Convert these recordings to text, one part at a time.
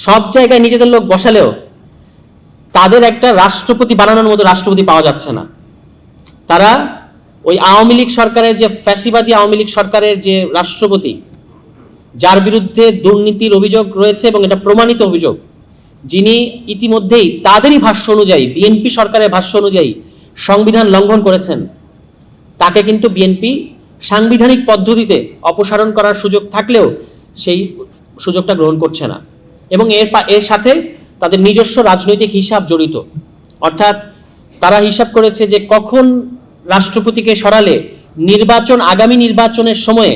সব জায়গায় নিজেদের লোক বসালেও তাদের একটা রাষ্ট্রপতি বানানোর মতো রাষ্ট্রপতি পাওয়া যাচ্ছে না। তারা ওই আওয়ামী লীগ সরকারের যে ফ্যাসিবাদী আওয়ামী লীগ সরকারের যে রাষ্ট্রপতি, যার বিরুদ্ধে দুর্নীতির অভিযোগ রয়েছে এবং এটা প্রমাণিত অভিযোগ, যিনি ইতিমধ্যেই তাদেরই ভাষ্য অনুযায়ী, বিএনপি সরকারের ভাষ্য অনুযায়ী সংবিধান লঙ্ঘন করেছেন, তাকে কিন্তু বিএনপি সাংবিধানিক পদ্ধতিতে অপসারণ করার সুযোগ থাকলেও সেই সুযোগটা গ্রহণ করছে না। এবং এর সাথে তাদের নিজস্ব রাজনৈতিক হিসাব জড়িত। অর্থাৎ তারা হিসাব করেছে যে কখন রাষ্ট্রপতিকে সরালে আগামী নির্বাচনের সময়ে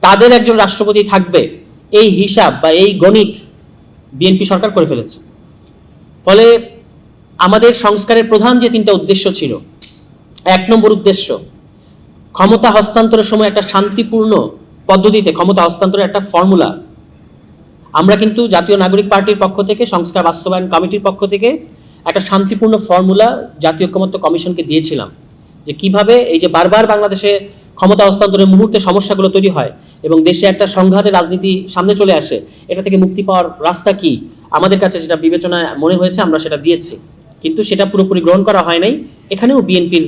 তাদের একজন রাষ্ট্রপতি থাকবে, এই হিসাব বা এই গণিত বিএনপি সরকার করে ফেলেছে। ফলে আমাদের সংস্কারের প্রধান যে তিনটা উদ্দেশ্য ছিল, 1 নম্বর উদ্দেশ্য ক্ষমতা হস্তান্তরের সময় একটা শান্তিপূর্ণ পদ্ধতিতে ক্ষমতা হস্তান্তরের একটা ফর্মুলা আমরা কিন্তু জাতীয় নাগরিক পার্টির পক্ষ থেকে, সংস্কার বাস্তবায়ন কমিটির পক্ষ থেকে একটা শান্তিপূর্ণ ফর্মুলা জাতীয় ঐকমত্য কমিশনকে দিয়েছিলাম, যে কিভাবে এই যে বারবার বাংলাদেশে ক্ষমতা হস্তান্তরের মুহূর্তে সমস্যাগুলো তৈরি হয় এবং দেশে একটা সংঘাতের রাজনীতি সামনে চলে আসে, এটা থেকে মুক্তি পাওয়ার রাস্তা কি, আমাদের কাছে যেটা বিবেচনায় মনে হয়েছে আমরা সেটা দিয়েছি। কিন্তু সেটা পুরোপুরি গ্রহণ করা হয় নাই, এখানেও বিএনপির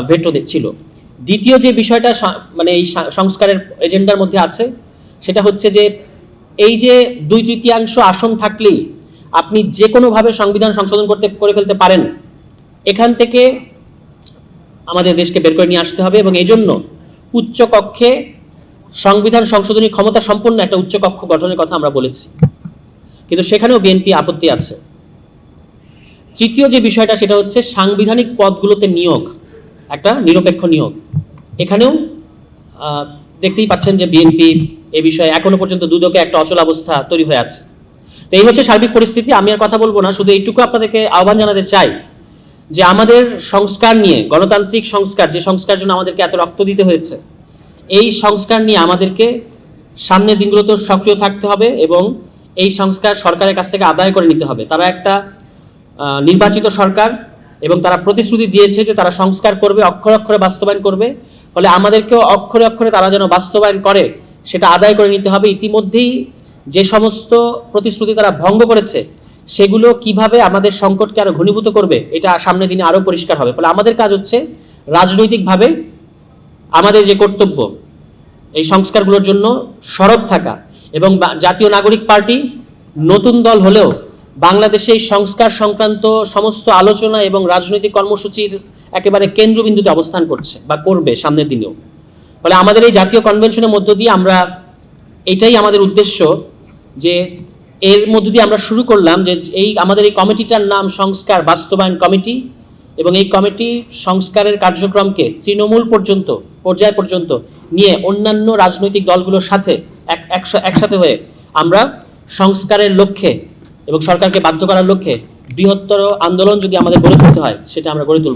ভেটো ছিল। দ্বিতীয় যে বিষয়টা মানে এই সংস্কারের এজেন্ডার মধ্যে আছে, সেটা হচ্ছে যে এই যে 2/3 আসন থাকলেই আপনি যে কোনোভাবে সংবিধান সংশোধন করে ফেলতে পারেন, এখান থেকে আমাদের দেশকে বের করে নিয়ে আসতে হবে। এবং এই জন্য উচ্চ কক্ষে সংবিধান সংশোধনী ক্ষমতা সম্পন্ন একটা উচ্চ কক্ষ গঠনের কথা আমরা বলেছি, কিন্তু সেখানেও বিএনপি আপত্তি আছে। তৃতীয় যে বিষয়টা সেটা হচ্ছে সাংবিধানিক পদগুলোতে নিয়োগ, একটা নিরপেক্ষ নিয়োগ। এখানেও দেখতেই পাচ্ছেন যে বিএনপি এ বিষয়ে এখনো পর্যন্ত দুদকে একটা অচল অবস্থা তৈরি হয়ে আছে। তো এই হচ্ছে সার্বিক পরিস্থিতি। আমি আর কথা বলবো না, শুধু এইটুকু আপনাদেরকে আহ্বান জানাতে চাই যে আমাদের সংস্কার নিয়ে, গণতান্ত্রিক সংস্কার, যে সংস্কার জন্য আমাদেরকে এত রক্ত দিতে হয়েছে, এই সংস্কার নিয়ে আমাদেরকে সামনের দিনগুলোতে সক্রিয় থাকতে হবে এবং এই সংস্কার সরকারের কাছ থেকে আদায় করে নিতে হবে। তারা একটা নির্বাচিত সরকার এবং তারা প্রতিশ্রুতি দিয়েছে যে তারা সংস্কার করবে, অক্ষরে অক্ষরে বাস্তবায়ন করবে। ফলে আমাদেরকেও অক্ষরে অক্ষরে তারা যেন বাস্তবায়ন করে সেটা আদায় করে নিতে হবে। ইতিমধ্যেই যে সমস্ত প্রতিশ্রুতি তারা ভঙ্গ করেছে, সেগুলো কিভাবে আমাদের সংকটকে আরো ঘনীভূত করবে, এটা সামনের দিনে আরো পরিষ্কার হবে। ফলে আমাদের কাজ হচ্ছে রাজনৈতিকভাবে আমাদের যে কর্তব্য, এই সংস্কারগুলোর জন্য সরব থাকা। এবং জাতীয় নাগরিক পার্টি নতুন দল হলেও বাংলাদেশে এই সংস্কার সংক্রান্ত সমস্ত আলোচনা এবং রাজনৈতিক কর্মসূচির একেবারে কেন্দ্রবিন্দুতে অবস্থান করছে বা করবে সামনের দিনেও। ফলে আমাদের এই জাতীয় কনভেনশনের মধ্য দিয়ে আমরা, এটাই আমাদের উদ্দেশ্য, যে এর মধ্য দিয়ে আমরা শুরু করলাম যে আমাদের এই কমিটিটার নাম সংস্কার বাস্তবায়ন কমিটি, এবং এই কমিটি সংস্কারের কার্যক্রমকে তৃণমূল পর্যায় পর্যন্ত নিয়ে অন্যান্য রাজনৈতিক দলগুলোর সাথে একসাথে হয়ে আমরা সংস্কারের লক্ষ্যে এবং সরকারকে বাধ্য করার লক্ষ্যে বৃহত্তর আন্দোলন যদি আমাদের গড়ে তুলতে হয়, সেটা আমরা গড়ে তুলব।